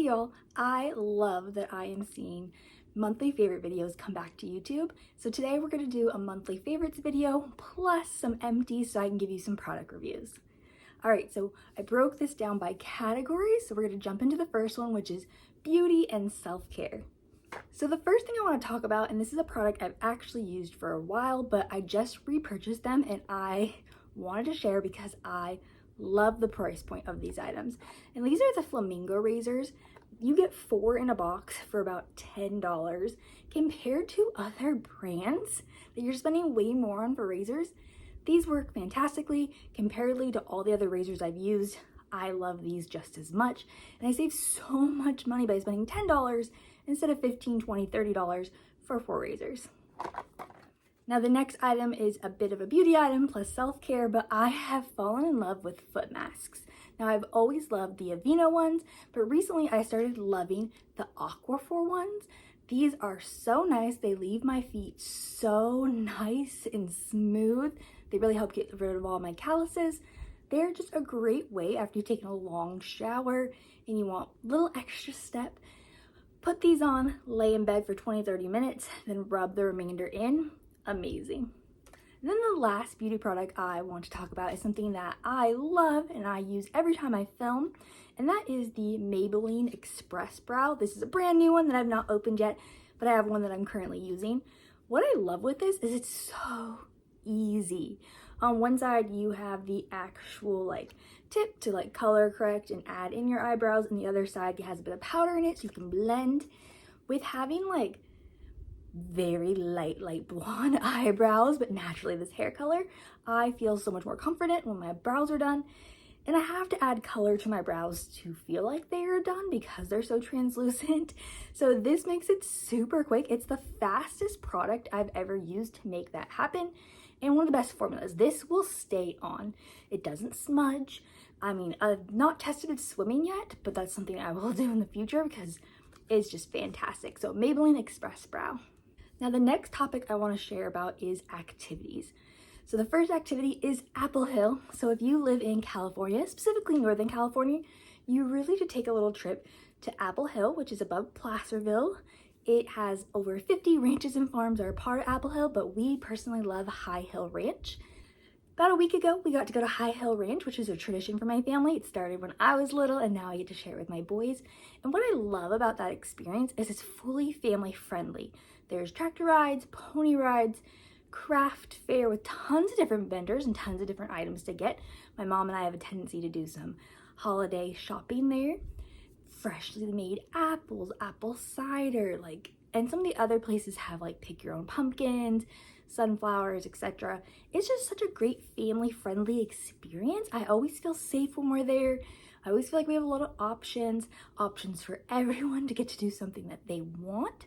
Hey y'all, I love that I am seeing monthly favorite videos come back to YouTube. So today we're going to do a monthly favorites video plus some empties so I can give you some product reviews. Alright, so I broke this down by categories, so we're going to jump into the first one, which is beauty and self-care. So the first thing I want to talk about, and this is a product I've actually used for a while, but I just repurchased them and I wanted to share because I love the price point of these items. And these are the Flamingo razors. You get 4 in a box for about $10 compared to other brands that you're spending way more on for razors. These work fantastically comparatively to all the other razors I've used. I love these just as much, and I save so much money by spending $10 instead of $15, $20, $30 for 4 razors. Now the next item is a bit of a beauty item plus self-care, but I have fallen in love with foot masks. Now I've always loved the Aveeno ones, but recently I started loving the Aquaphor ones. These are so nice. They leave my feet so nice and smooth. They really help get rid of all my calluses. They're just a great way after you've taken a long shower and you want a little extra step. Put these on, lay in bed for 20-30 minutes, then rub the remainder in. Amazing. And then the last beauty product I want to talk about is something that I love and I use every time I film, and that is the Maybelline Express Brow. This is a brand new one that I've not opened yet, but I have one that I'm currently using. What I love with this is it's so easy. On one side you have the actual tip to color correct and add in your eyebrows, and the other side it has a bit of powder in it so you can blend. With having very light blonde eyebrows, but naturally this hair color, I feel so much more confident when my brows are done. And I have to add color to my brows to feel like they are done because they're so translucent. So this makes it super quick. It's the fastest product I've ever used to make that happen. And one of the best formulas. This will stay on. It doesn't smudge. I mean, I've not tested it swimming yet, but that's something I will do in the future because it's just fantastic. So Maybelline Express Brow. Now the next topic I want to share about is activities. So the first activity is Apple Hill. So if you live in California, specifically Northern California, you really should take a little trip to Apple Hill, which is above Placerville. It has over 50 ranches and farms that are part of Apple Hill, but we personally love High Hill Ranch. About a week ago, we got to go to High Hill Ranch, which is a tradition for my family. It started when I was little, and now I get to share it with my boys. And what I love about that experience is it's fully family friendly. There's tractor rides, pony rides, craft fair with tons of different vendors and tons of different items to get. My mom and I have a tendency to do some holiday shopping there. Freshly made apples, apple cider, and some of the other places have pick your own pumpkins, sunflowers, etc. It's just such a great family-friendly experience. I always feel safe when we're there. I always feel like we have a lot of options for everyone to get to do something that they want.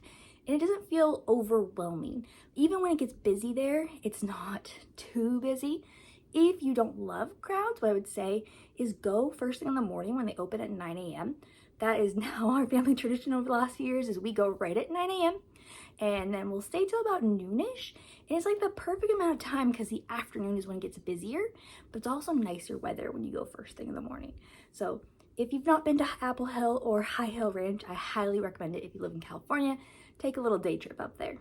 And it doesn't feel overwhelming. Even when it gets busy there, it's not too busy. If you don't love crowds, what I would say is go first thing in the morning when they open at 9 a.m. That is now our family tradition over the last few years is we go right at 9 a.m. and then we'll stay till about noonish. And it's the perfect amount of time because the afternoon is when it gets busier, but it's also nicer weather when you go first thing in the morning. So if you've not been to Apple Hill or High Hill Ranch, I highly recommend it if you live in California. Take a little day trip up there.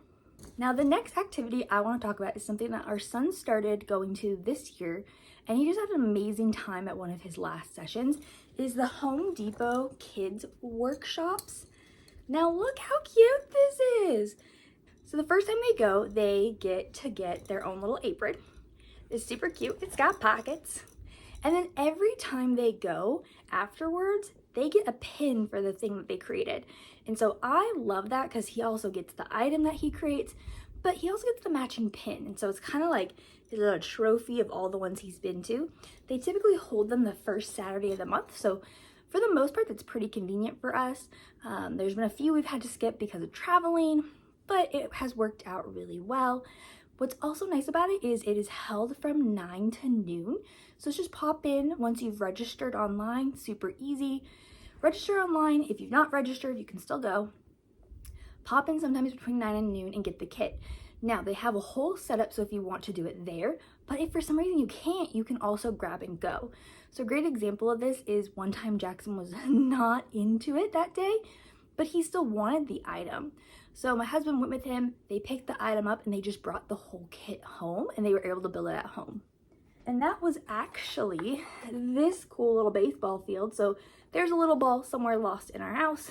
Now the next activity I want to talk about is something that our son started going to this year, and he just had an amazing time at one of his last sessions. It is the Home Depot Kids Workshops. Now look how cute this is. So the first time they go, they get to get their own little apron. It's super cute. It's got pockets. And then every time they go afterwards, they get a pin for the thing that they created. And so I love that because he also gets the item that he creates, but he also gets the matching pin. And so it's kind of like his little trophy of all the ones he's been to. They typically hold them the first Saturday of the month. So for the most part, that's pretty convenient for us. There's been a few we've had to skip because of traveling, but it has worked out really well. What's also nice about it is held from 9 to noon. So just pop in once you've registered online, super easy. Register online. If you've not registered, you can still go. Pop in sometimes between 9 and noon and get the kit. Now they have a whole setup, so if you want to do it there, But if for some reason you can't, you can also grab and go. So a great example of this is one time Jackson was not into it that day, but he still wanted the item. So my husband went with him, they picked the item up, and they just brought the whole kit home, and they were able to build it at home. And that was actually this cool little baseball field. So there's a little ball somewhere lost in our house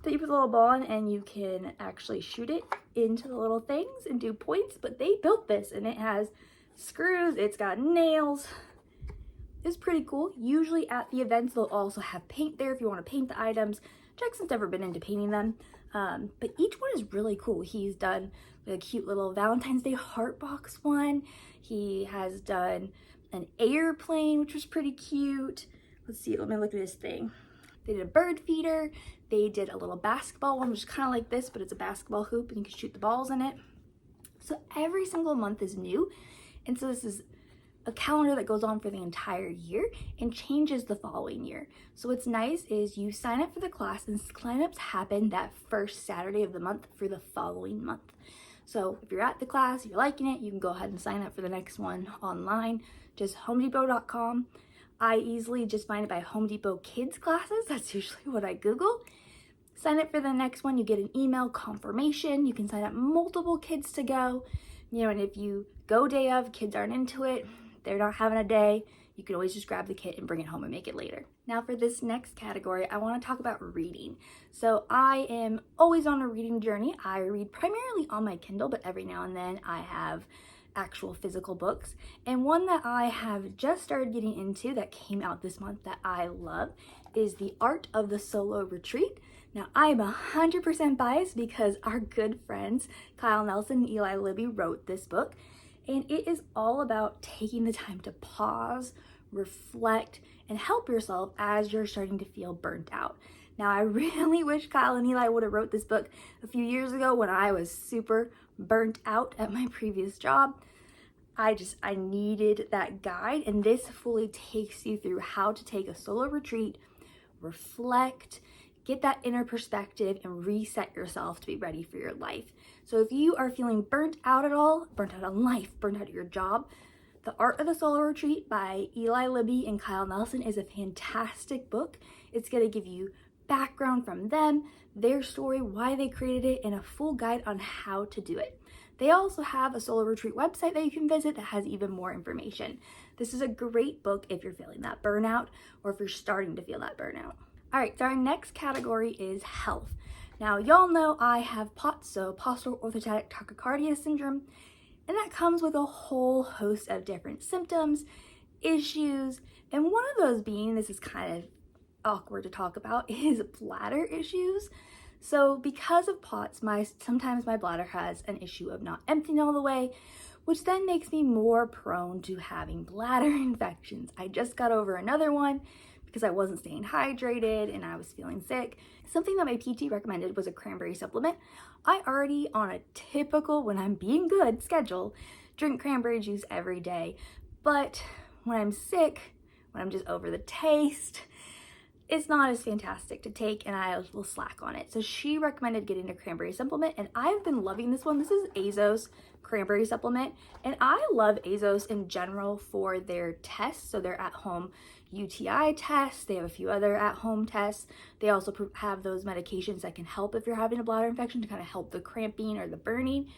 that you put the little ball in, and you can actually shoot it into the little things and do points. But they built this, and it has screws, it's got nails. It's pretty cool. Usually at the events, they'll also have paint there if you want to paint the items. Jackson's never been into painting them, but each one is really cool. He's done a cute little Valentine's Day heart box one. He has done an airplane, which was pretty cute. Let's see, let me look at this thing. They did a bird feeder. They did a little basketball one, which is kind of like this, but it's a basketball hoop and you can shoot the balls in it. So every single month is new. And so this is a calendar that goes on for the entire year and changes the following year. So what's nice is you sign up for the class, and sign-ups happen that first Saturday of the month for the following month. So if you're at the class, you're liking it, you can go ahead and sign up for the next one online, just homedepot.com. I easily just find it by Home Depot Kids classes. That's usually what I Google. Sign up for the next one, you get an email confirmation. You can sign up multiple kids to go. You know, and if you go day of, kids aren't into it, they're not having a day, you can always just grab the kit and bring it home and make it later. Now for this next category, I want to talk about reading. So I am always on a reading journey. I read primarily on my Kindle, but every now and then I have actual physical books. And one that I have just started getting into that came out this month that I love is The Art of the Solo Retreat. Now I'm 100% biased because our good friends Kyle Nelson and Eli Libby wrote this book. And it is all about taking the time to pause, reflect, and help yourself as you're starting to feel burnt out. Now, I really wish Kyle and Eli would have wrote this book a few years ago when I was super burnt out at my previous job. I needed that guide, and this fully takes you through how to take a solo retreat, reflect, get that inner perspective, and reset yourself to be ready for your life. So if you are feeling burnt out at all, burnt out on life, burnt out at your job, The Art of the Solo Retreat by Eli Libby and Kyle Nelson is a fantastic book. It's going to give you background from them, their story, why they created it, and a full guide on how to do it. They also have a solo retreat website that you can visit that has even more information. This is a great book if you're feeling that burnout or if you're starting to feel that burnout. All right, so our next category is health. Now, y'all know I have POTS, so postural orthostatic tachycardia syndrome, and that comes with a whole host of different symptoms, issues, and one of those being, this is kind of awkward to talk about, is bladder issues. So because of POTS, sometimes my bladder has an issue of not emptying all the way, which then makes me more prone to having bladder infections. I just got over another one because I wasn't staying hydrated and I was feeling sick. Something that my PT recommended was a cranberry supplement. I already, on a typical, when I'm being good, schedule, drink cranberry juice every day. But when I'm sick, when I'm just over the taste, it's not as fantastic to take, and I will slack on it. So she recommended getting a cranberry supplement, and I've been loving this one. This is Azos cranberry supplement, and I love Azos in general for their tests. So they're at-home UTI tests. They have a few other at-home tests. They also have those medications that can help if you're having a bladder infection to kind of help the cramping or the burning.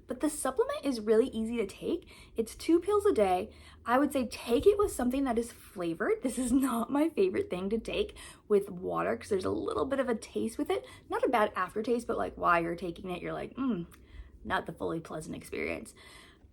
But the supplement is really easy to take. It's 2 pills a day. I would say take it with something that is flavored. This is not my favorite thing to take with water because there's a little bit of a taste with it. Not a bad aftertaste, but like while you're taking it, you're like, not the fully pleasant experience.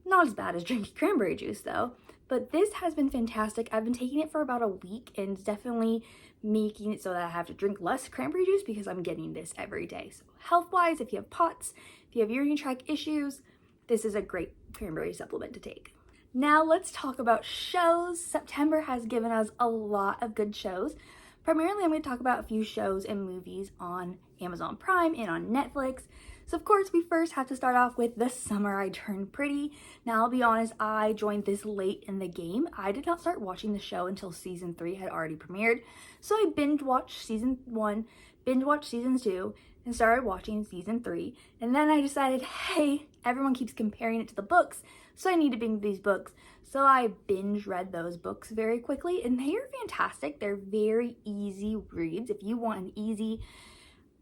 Not as bad as drinking cranberry juice though. But this has been fantastic. I've been taking it for about a week and it's definitely making it so that I have to drink less cranberry juice because I'm getting this every day. So health-wise, if you have POTS, if you have urinary tract issues, this is a great cranberry supplement to take. Now let's talk about shows. September has given us a lot of good shows. Primarily, I'm going to talk about a few shows and movies on Amazon Prime and on Netflix. So of course, we first have to start off with The Summer I Turned Pretty. Now, I'll be honest, I joined this late in the game. I did not start watching the show until season 3 had already premiered. So I binge watched season 1, binge watched season 2, and started watching season 3. And then I decided, hey, everyone keeps comparing it to the books, so I need to binge these books. So I binge read those books very quickly, and they are fantastic. They're very easy reads. If you want an easy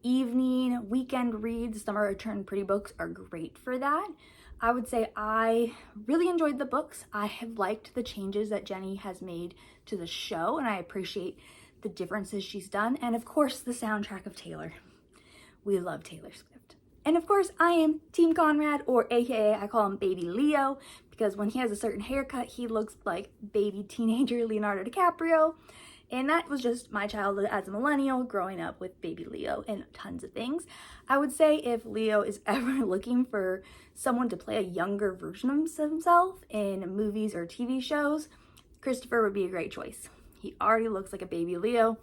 evening, weekend read, Summer Return Pretty books are great for that. I would say I really enjoyed the books. I have liked the changes that Jenny has made to the show, and I appreciate the differences she's done. And of course, the soundtrack of Taylor. We love Taylor Swift. And of course, I am Team Conrad, or AKA I call him Baby Leo, because when he has a certain haircut, he looks like baby teenager Leonardo DiCaprio. And that was just my childhood as a millennial, growing up with Baby Leo and tons of things. I would say if Leo is ever looking for someone to play a younger version of himself in movies or TV shows, Christopher would be a great choice. He already looks like a Baby Leo.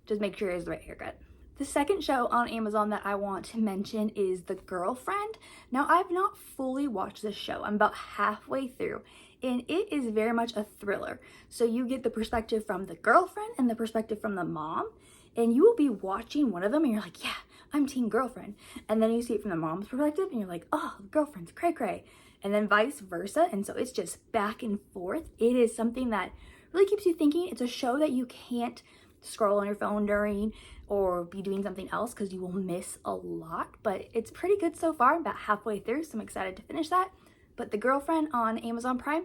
Just make sure he has the right haircut. The second show on Amazon that I want to mention is The Girlfriend. Now, I've not fully watched this show. I'm about halfway through, and it is very much a thriller. So you get the perspective from the girlfriend and the perspective from the mom, and you will be watching one of them and you're like, yeah, I'm Team Girlfriend. And then you see it from the mom's perspective and you're like, oh, the girlfriend's cray cray. And then vice versa. And so it's just back and forth. It is something that really keeps you thinking. It's a show that you can't scroll on your phone during or be doing something else because you will miss a lot, but it's pretty good so far. I'm about halfway through, so I'm excited to finish that. But The Girlfriend on Amazon Prime,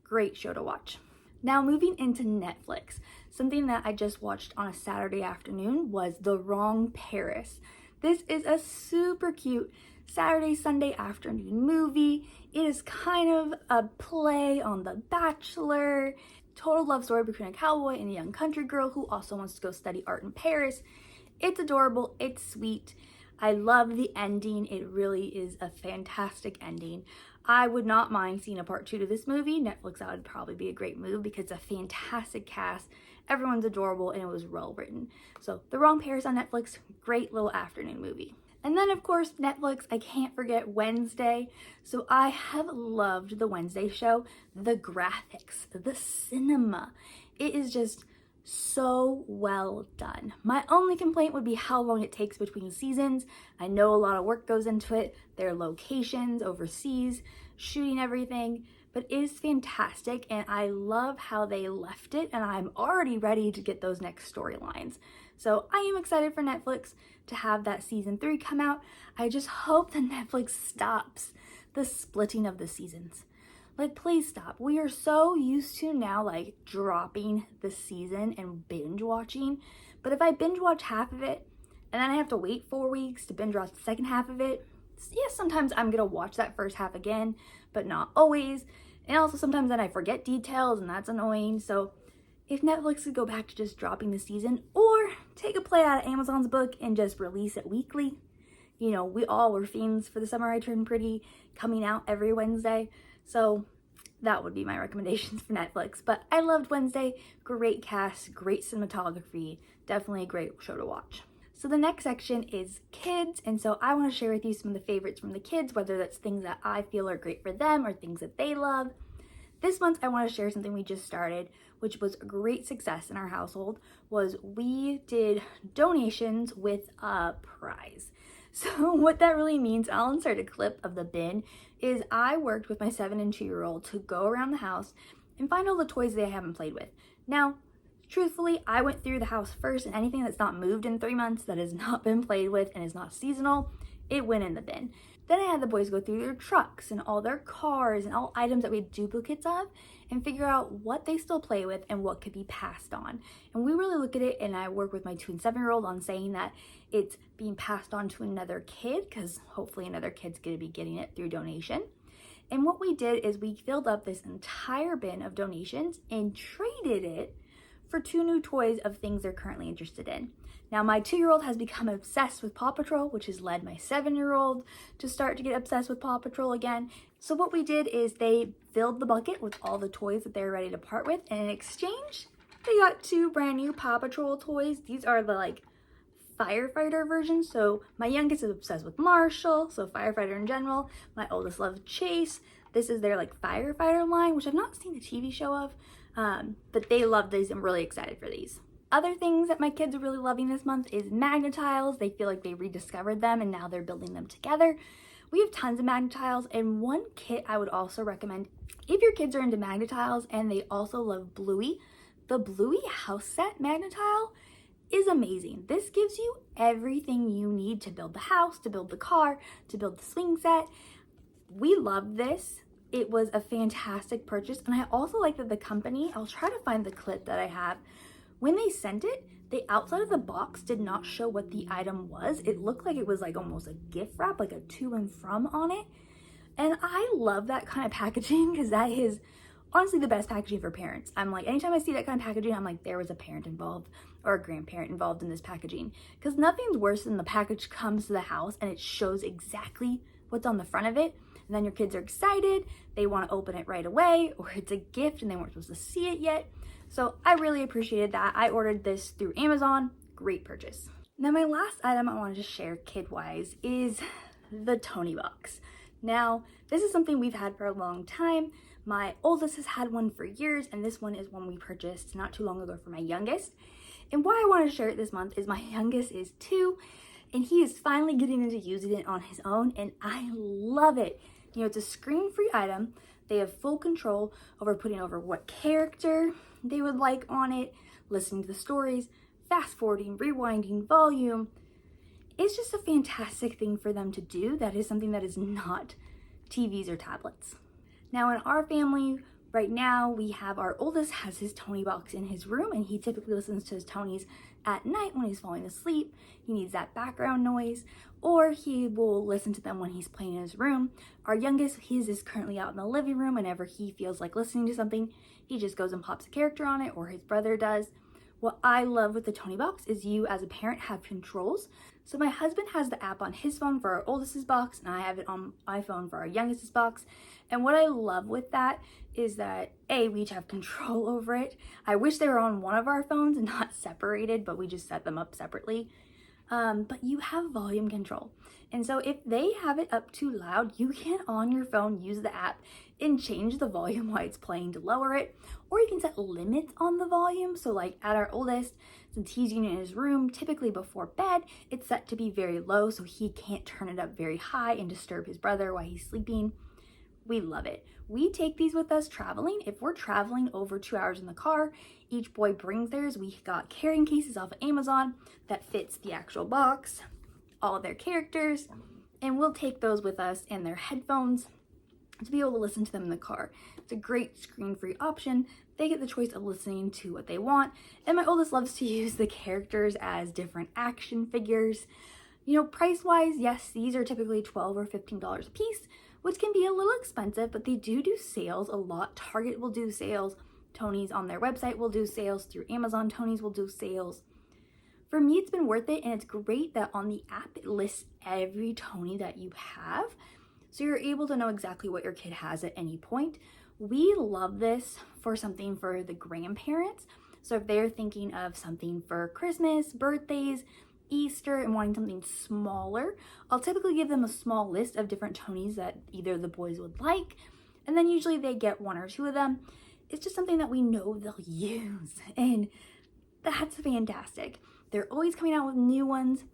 great show to watch. Now moving into Netflix, something that I just watched on a Saturday afternoon was The Wrong Paris. This is a super cute Saturday, Sunday afternoon movie. It is kind of a play on The Bachelor. Total love story between a cowboy and a young country girl who also wants to go study art in Paris. It's adorable, it's sweet. I love the ending. It really is a fantastic ending. I would not mind seeing a part 2 to this movie. Netflix, that would probably be a great move because it's a fantastic cast. Everyone's adorable and it was well written. So The Wrong Paris on Netflix, great little afternoon movie. And then of course, Netflix, I can't forget Wednesday. So I have loved the Wednesday show, the graphics, the cinema. It is just so well done. My only complaint would be how long it takes between seasons. I know a lot of work goes into it. Their locations overseas, shooting everything, but it is fantastic and I love how they left it and I'm already ready to get those next storylines. So I am excited for Netflix to have that season 3 come out. I just hope that Netflix stops the splitting of the seasons. Like, please stop. We are so used to now, like, dropping the season and binge watching. But if I binge watch half of it, and then I have to wait 4 weeks to binge watch the second half of it, yes, sometimes I'm gonna watch that first half again, but not always. And also sometimes then I forget details, and that's annoying. So if Netflix could go back to just dropping the season, or take a play out of Amazon's book and just release it weekly. You know, we all were fiends for The Summer I Turned Pretty coming out every Wednesday. So that would be my recommendations for Netflix. But I loved Wednesday. Great cast, great cinematography. Definitely a great show to watch. So the next section is kids. And so I want to share with you some of the favorites from the kids, whether that's things that I feel are great for them or things that they love. This month, I want to share something we just started, which was a great success in our household, was we did donations with a prize. So what that really means, I'll insert a clip of the bin, is I worked with my 7 and 2-year-old to go around the house and find all the toys they haven't played with. Now, truthfully, I went through the house first, and anything that's not moved in 3 months, that has not been played with and is not seasonal, it went in the bin. Then I had the boys go through their trucks and all their cars and all items that we had duplicates of and figure out what they still play with and what could be passed on. And we really look at it, and I work with my 2 and 7-year-old on saying that it's being passed on to another kid, because hopefully another kid's going to be getting it through donation. And what we did is we filled up this entire bin of donations and traded it for 2 new toys of things they're currently interested in. Now, my 2-year-old has become obsessed with Paw Patrol, which has led my 7-year-old to start to get obsessed with Paw Patrol again. So what we did is they filled the bucket with all the toys that they were ready to part with, and in exchange, they got 2 brand new Paw Patrol toys. These are the, like, firefighter versions. So my youngest is obsessed with Marshall, so firefighter in general. My oldest loves Chase. This is their, like, firefighter line, which I've not seen a TV show of, but they love these. I'm really excited for these. Other things that my kids are really loving this month is Magnetiles. They feel like they rediscovered them and now they're building them together, We have tons of magnet tiles, and one kit I would also recommend if your kids are into magnet tiles and they also love Bluey. The Bluey house set magnet tile is amazing. This gives you everything you need to build the house, to build the car, to build the swing set. We love this. It was a fantastic purchase, and I also like that the company, I'll try to find the clip that I have, when they sent it, the outside of the box did not show what the item was. It looked like it was like almost a gift wrap, like a to and from on it. And I love that kind of packaging because that is honestly the best packaging for parents. I'm like, anytime I see that kind of packaging, I'm like, there was a parent involved or a grandparent involved in this packaging, because nothing's worse than the package comes to the house and it shows exactly what's on the front of it. And then your kids are excited, they want to open it right away, or it's a gift and they weren't supposed to see it yet. So I really appreciated that. I ordered this through Amazon. Great purchase. Now my last item I wanted to share kid-wise is the Tonies Box. Now, this is something we've had for a long time. My oldest has had one for years, and this one is one we purchased not too long ago for my youngest. And why I wanted to share it this month is my youngest is 2, and he is finally getting into using it on his own, and I love it. You know, it's a screen-free item. They have full control over putting over what character they would like on it, listening to the stories, fast-forwarding, rewinding, volume. It's just a fantastic thing for them to do. That is something that is not TVs or tablets. Now in our family, right now, we have our oldest has his Tonies Box in his room, and he typically listens to his Tonies at night when he's falling asleep. He needs that background noise, or he will listen to them when he's playing in his room. Our youngest, his is currently out in the living room. Whenever he feels like listening to something, he just goes and pops a character on it, or his brother does. What I love with the Tonies Box is you as a parent have controls. So my husband has the app on his phone for our oldest's box, and I have it on my phone for our youngest's box. And what I love with that is that we each have control over it. I wish they were on one of our phones and not separated, but we just set them up separately. But you have volume control. And so if they have it up too loud, you can on your phone use the app and change the volume while it's playing to lower it, or you can set limits on the volume. So like at our oldest, since he's using it in his room, typically before bed, it's set to be very low so he can't turn it up very high and disturb his brother while he's sleeping. We love it. We take these with us traveling. If we're traveling over 2 hours in the car, each boy brings theirs. We got carrying cases off of Amazon that fits the actual box, all of their characters, and we'll take those with us and their headphones to be able to listen to them in the car. It's a great screen-free option. They get the choice of listening to what they want, and my oldest loves to use the characters as different action figures. You know, price-wise, yes, these are typically $12 or $15 a piece, which can be a little expensive, but they do sales a lot. Target will do sales. Tonies on their website will do sales. Through Amazon, Tonies will do sales. For me, it's been worth it, and it's great that on the app, it lists every Tonie that you have, so you're able to know exactly what your kid has at any point. We love this for something for the grandparents. So if they're thinking of something for Christmas, birthdays, Easter, and wanting something smaller, I'll typically give them a small list of different Tonies that either the boys would like, and then usually they get 1 or 2 of them. It's just something that we know they'll use, and that's fantastic. They're always coming out with new ones.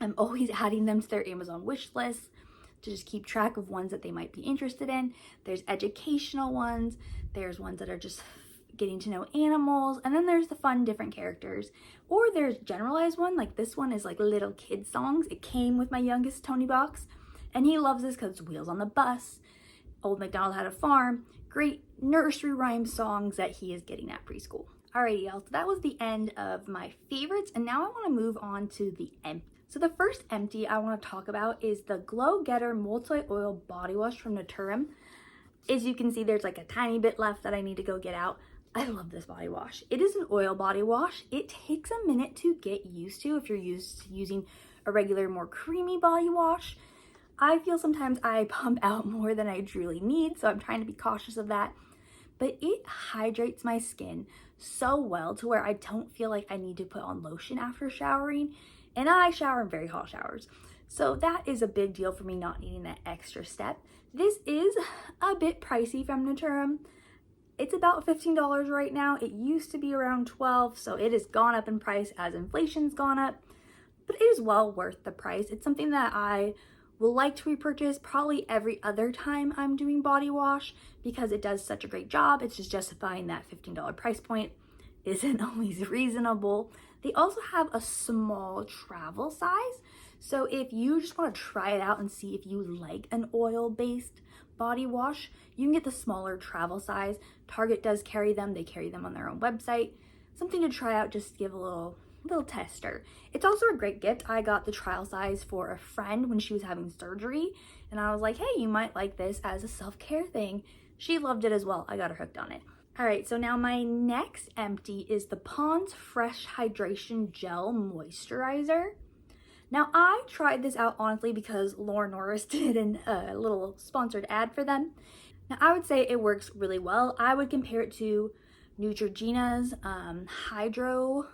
I'm always adding them to their Amazon wish list to just keep track of ones that they might be interested in. There's educational ones, there's ones that are just getting to know animals, and then there's the fun different characters, or there's generalized one. Like this one is like little kid songs. It came with my youngest Tonies Box, and he loves this because it's Wheels on the Bus, Old MacDonald Had a Farm, great nursery rhyme songs that he is getting at preschool. Alrighty y'all, so that was the end of my favorites, and now I want to move on to the empty. So the first empty I want to talk about is the Glow Getter Multi-Oil Body Wash from Naturium. As you can see, there's like a tiny bit left that I need to go get out. I love this body wash. It is an oil body wash. It takes a minute to get used to if you're used to using a regular, more creamy body wash. I feel sometimes I pump out more than I truly need, so I'm trying to be cautious of that. But it hydrates my skin so well to where I don't feel like I need to put on lotion after showering. And I shower in very hot showers, so that is a big deal for me, not needing that extra step. This is a bit pricey from Naturium. It's about $15 right now. It used to be around $12, so it has gone up in price as inflation's gone up, but it is well worth the price. It's something that I will like to repurchase probably every other time I'm doing body wash because it does such a great job. It's just justifying that $15 price point isn't always reasonable. They also have a small travel size. So if you just want to try it out and see if you like an oil-based body wash, you can get the smaller travel size. Target does carry them. They carry them on their own website. Something to try out, just to give a little tester. It's also a great gift. I got the trial size for a friend when she was having surgery, and I was like, hey, you might like this as a self-care thing. She loved it as well. I got her hooked on it. All right, so now my next empty is the Pond's Fresh Hydration Gel Moisturizer. Now, I tried this out honestly because Laura Norris did a little sponsored ad for them. Now, I would say it works really well. I would compare it to Neutrogena's Hydro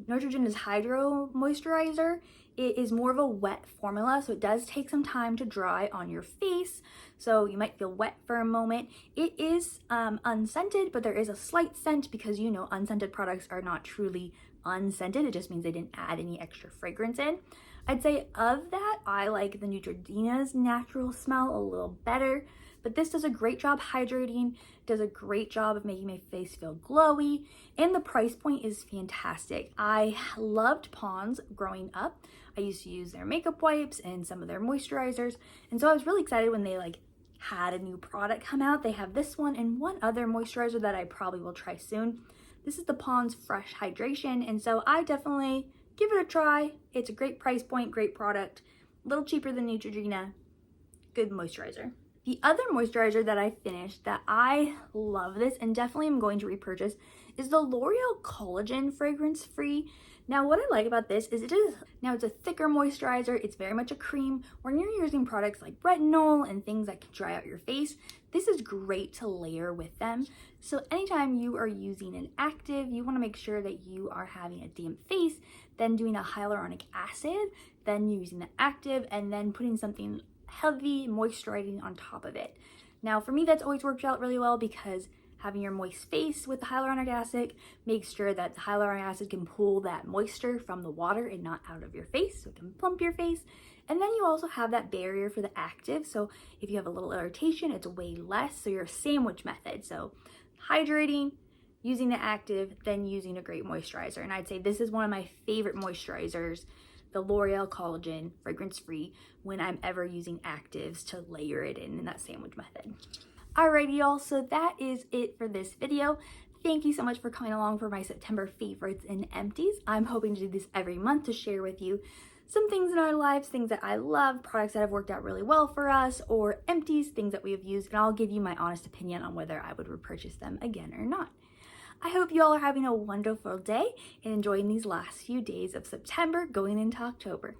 Moisturizer. It is more of a wet formula, so it does take some time to dry on your face, so you might feel wet for a moment. It is unscented, but there is a slight scent because, you know, unscented products are not truly unscented. It just means they didn't add any extra fragrance in. I'd say of that, I like the Neutrogena's natural smell a little better, but this does a great job hydrating, does a great job of making my face feel glowy, and the price point is fantastic. I loved Pond's growing up. I used to use their makeup wipes and some of their moisturizers, and so I was really excited when they had a new product come out. They have this one and one other moisturizer that I probably will try soon. This is the Pond's Fresh Hydration, and so I definitely give it a try. It's a great price point, great product, a little cheaper than Neutrogena, good moisturizer. The other moisturizer that I finished that I love this and definitely am going to repurchase is the L'Oreal Collagen Fragrance Free. Now, what I like about this is it's a thicker moisturizer. It's very much a cream. When you're using products like retinol and things that can dry out your face, this is great to layer with them. So anytime you are using an active, you want to make sure that you are having a damp face, then doing a hyaluronic acid, then using the active, and then putting something heavy moisturizing on top of it. Now, for me, that's always worked out really well because having your moist face with the hyaluronic acid makes sure that the hyaluronic acid can pull that moisture from the water and not out of your face, so it can plump your face. And then you also have that barrier for the active, so if you have a little irritation, it's way less. So you're a sandwich method, so hydrating, using the active, then using a great moisturizer. And I'd say this is one of my favorite moisturizers, the L'Oreal Collagen Fragrance Free, when I'm ever using actives to layer it in that sandwich method. Alrighty, y'all, so that is it for this video. Thank you so much for coming along for my September favorites and empties. I'm hoping to do this every month to share with you some things in our lives, things that I love, products that have worked out really well for us, or empties, things that we have used, and I'll give you my honest opinion on whether I would repurchase them again or not. I hope you all are having a wonderful day and enjoying these last few days of September going into October.